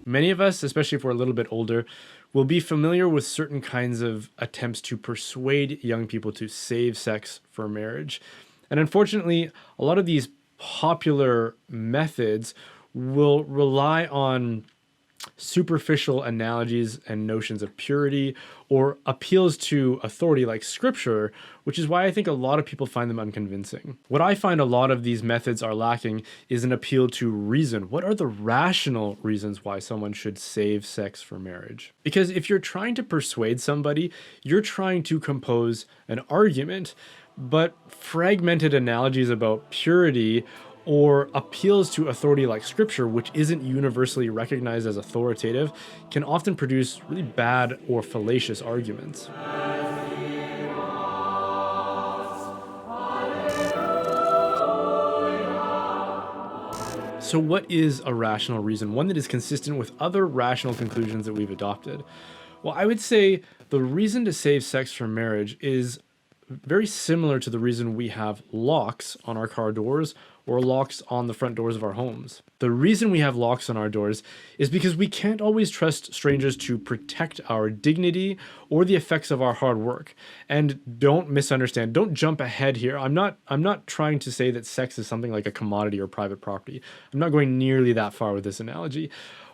Many of us, especially if we're a little bit older, will be familiar with certain kinds of attempts to persuade young people to save sex for marriage. And unfortunately, a lot of these popular methods will rely on superficial analogies and notions of purity or appeals to authority like scripture, which is why I think a lot of people find them unconvincing. What I find a lot of these methods are lacking is an appeal to reason. What are the rational reasons why someone should save sex for marriage? Because if you're trying to persuade somebody, you're trying to compose an argument, but fragmented analogies about purity or appeals to authority like scripture, which isn't universally recognized as authoritative, can often produce really bad or fallacious arguments. So what is a rational reason? One that is consistent with other rational conclusions that we've adopted? Well, I would say the reason to save sex for marriage is very similar to the reason we have locks on our car doors or locks on the front doors of our homes. The reason we have locks on our doors is because we can't always trust strangers to protect our dignity or the effects of our hard work. And don't misunderstand, don't jump ahead here. I'm not trying to say that sex is something like a commodity or private property. I'm not going nearly that far with this analogy.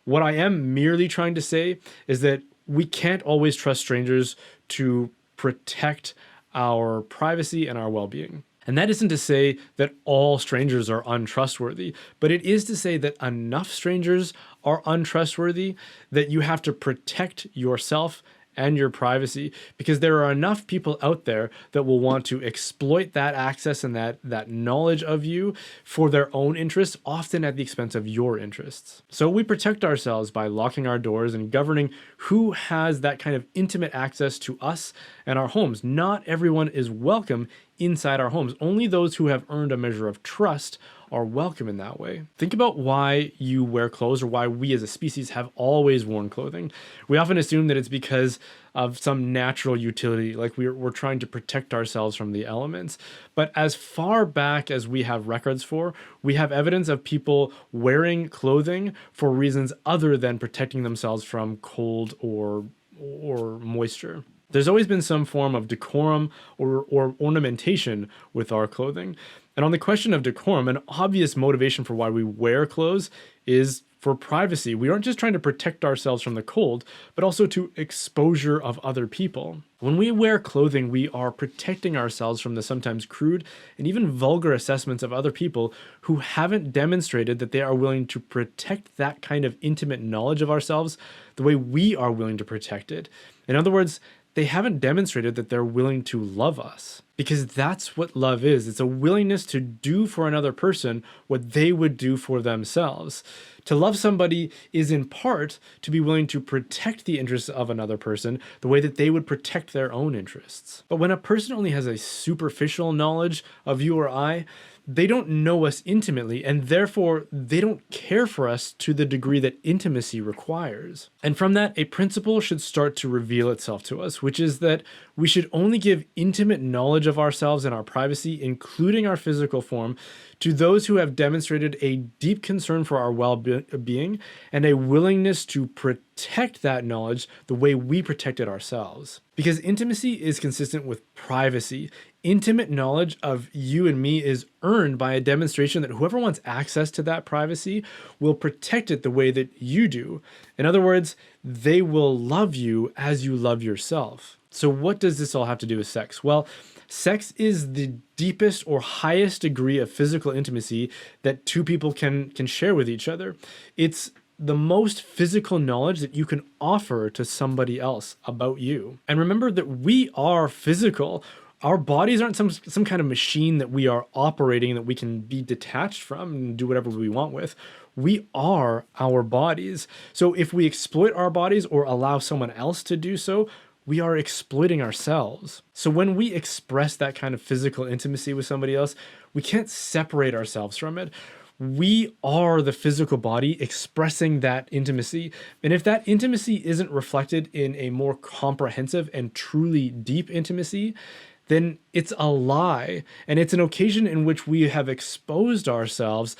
What I am merely trying to say is that we can't always trust strangers to protect our privacy and our well-being. And that isn't to say that all strangers are untrustworthy, but it is to say that enough strangers are untrustworthy that you have to protect yourself and your privacy, because there are enough people out there that will want to exploit that access and that knowledge of you for their own interests, often at the expense of your interests. So we protect ourselves by locking our doors and governing who has that kind of intimate access to us and our homes. Not everyone is welcome inside our homes. Only those who have earned a measure of trust are welcome in that way. Think about why you wear clothes, or why we as a species have always worn clothing. We often assume that it's because of some natural utility, like we're trying to protect ourselves from the elements. But as far back as we have records for, we have evidence of people wearing clothing for reasons other than protecting themselves from cold or moisture. There's always been some form of decorum or ornamentation with our clothing. And on the question of decorum, an obvious motivation for why we wear clothes is for privacy. We aren't just trying to protect ourselves from the cold, but also to exposure of other people. When we wear clothing, we are protecting ourselves from the sometimes crude and even vulgar assessments of other people who haven't demonstrated that they are willing to protect that kind of intimate knowledge of ourselves the way we are willing to protect it. In other words, they haven't demonstrated that they're willing to love us, because that's what love is. It's a willingness to do for another person what they would do for themselves. To love somebody is in part to be willing to protect the interests of another person the way that they would protect their own interests. But when a person only has a superficial knowledge of you or I, they don't know us intimately, and therefore they don't care for us to the degree that intimacy requires. And from that, a principle should start to reveal itself to us, which is that we should only give intimate knowledge of ourselves and our privacy, including our physical form, to those who have demonstrated a deep concern for our well-being and a willingness to protect that knowledge the way we protected ourselves. Because intimacy is consistent with privacy. Intimate knowledge of you and me is earned by a demonstration that whoever wants access to that privacy will protect it the way that you do. In other words, they will love you as you love yourself. So what does this all have to do with sex? Well, sex is the deepest or highest degree of physical intimacy that two people can share with each other. It's the most physical knowledge that you can offer to somebody else about you. And remember that we are physical. Our bodies aren't some kind of machine that we are operating that we can be detached from and do whatever we want with. We are our bodies. So if we exploit our bodies or allow someone else to do so, we are exploiting ourselves. So when we express that kind of physical intimacy with somebody else, we can't separate ourselves from it. We are the physical body expressing that intimacy. And if that intimacy isn't reflected in a more comprehensive and truly deep intimacy, then it's a lie. And it's an occasion in which we have exposed ourselves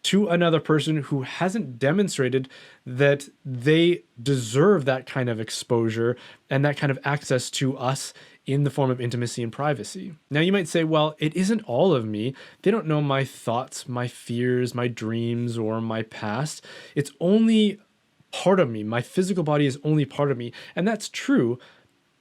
to another person who hasn't demonstrated that they deserve that kind of exposure and that kind of access to us in the form of intimacy and privacy. Now you might say, well, it isn't all of me. They don't know my thoughts, my fears, my dreams, or my past. It's only part of me. My physical body is only part of me. And that's true,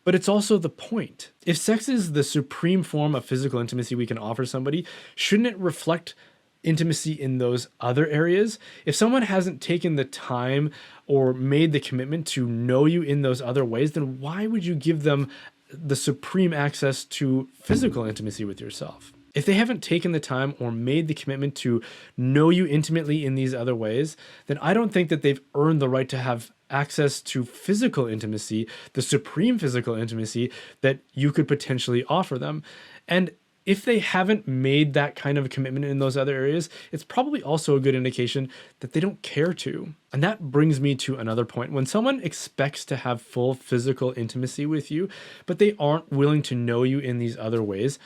but it's also the point. If sex is the supreme form of physical intimacy we can offer somebody, shouldn't it reflect intimacy in those other areas? If someone hasn't taken the time or made the commitment to know you in those other ways, then why would you give them the supreme access to physical intimacy with yourself? If they haven't taken the time or made the commitment to know you intimately in these other ways, then I don't think that they've earned the right to have access to physical intimacy, the supreme physical intimacy that you could potentially offer them. And if they haven't made that kind of a commitment in those other areas, it's probably also a good indication that they don't care to. And that brings me to another point. When someone expects to have full physical intimacy with you, but they aren't willing to know you in these other ways,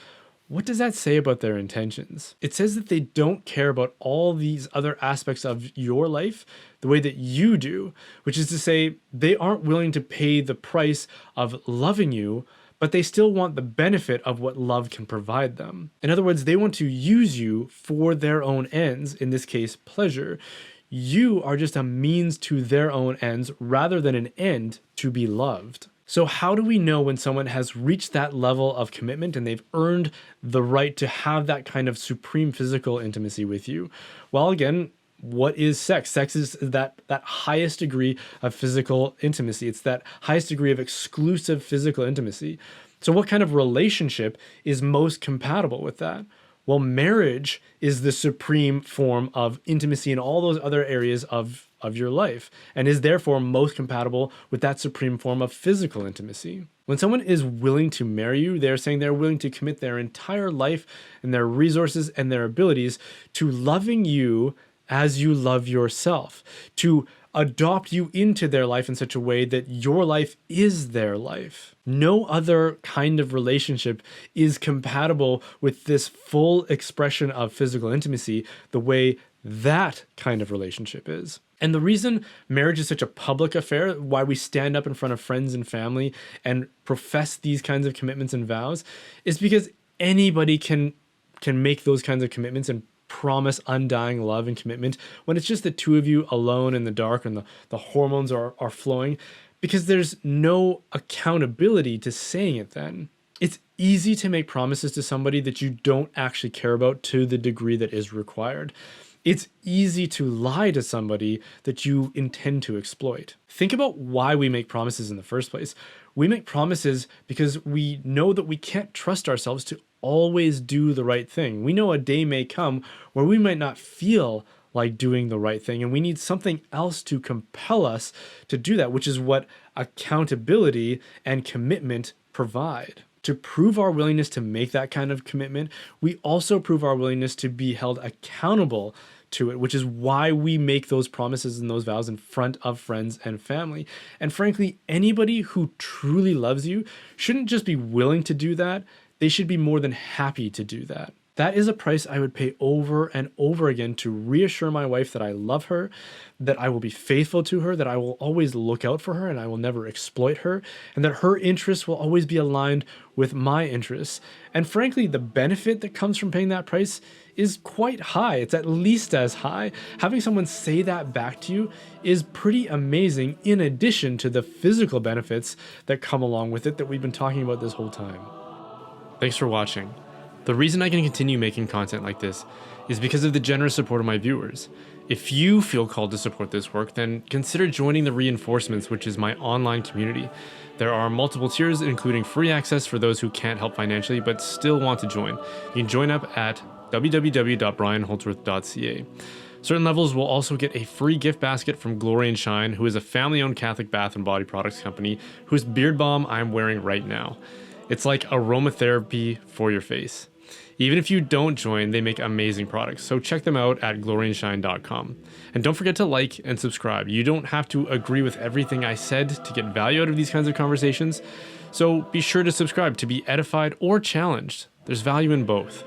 what does that say about their intentions? It says that they don't care about all these other aspects of your life the way that you do, which is to say they aren't willing to pay the price of loving you, but they still want the benefit of what love can provide them. In other words, they want to use you for their own ends, in this case, pleasure. You are just a means to their own ends rather than an end to be loved. So how do we know when someone has reached that level of commitment and they've earned the right to have that kind of supreme physical intimacy with you? Well, again, what is sex? Sex is that highest degree of physical intimacy. It's that highest degree of exclusive physical intimacy. So what kind of relationship is most compatible with that? Well, marriage is the supreme form of intimacy in all those other areas of your life, and is therefore most compatible with that supreme form of physical intimacy. When someone is willing to marry you, they're saying they're willing to commit their entire life and their resources and their abilities to loving you as you love yourself, to adopt you into their life in such a way that your life is their life. No other kind of relationship is compatible with this full expression of physical intimacy the way that kind of relationship is. And the reason marriage is such a public affair, why we stand up in front of friends and family and profess these kinds of commitments and vows, is because anybody can make those kinds of commitments and promise undying love and commitment when it's just the two of you alone in the dark and the hormones are flowing, because there's no accountability to saying it then. It's easy to make promises to somebody that you don't actually care about to the degree that is required. It's easy to lie to somebody that you intend to exploit. Think about why we make promises in the first place. We make promises because we know that we can't trust ourselves to always do the right thing. We know a day may come where we might not feel like doing the right thing, and we need something else to compel us to do that, which is what accountability and commitment provide. To prove our willingness to make that kind of commitment, we also prove our willingness to be held accountable to it, which is why we make those promises and those vows in front of friends and family. And frankly, anybody who truly loves you shouldn't just be willing to do that, they should be more than happy to do that. That is a price I would pay over and over again to reassure my wife that I love her, that I will be faithful to her, that I will always look out for her and I will never exploit her, and that her interests will always be aligned with my interests. And frankly, the benefit that comes from paying that price is quite high. It's at least as high. Having someone say that back to you is pretty amazing, in addition to the physical benefits that come along with it that we've been talking about this whole time. Thanks for watching. The reason I can continue making content like this is because of the generous support of my viewers. If you feel called to support this work, then consider joining the Reinforcements, which is my online community. There are multiple tiers, including free access for those who can't help financially but still want to join. You can join up at www.brianholdsworth.ca. Certain levels will also get a free gift basket from Glory and Shine, who is a family-owned Catholic bath and body products company whose beard balm I'm wearing right now. It's like aromatherapy for your face. Even if you don't join, they make amazing products, so check them out at gloryandshine.com. And don't forget to like and subscribe. You don't have to agree with everything I said to get value out of these kinds of conversations, so be sure to subscribe to be edified or challenged. There's value in both.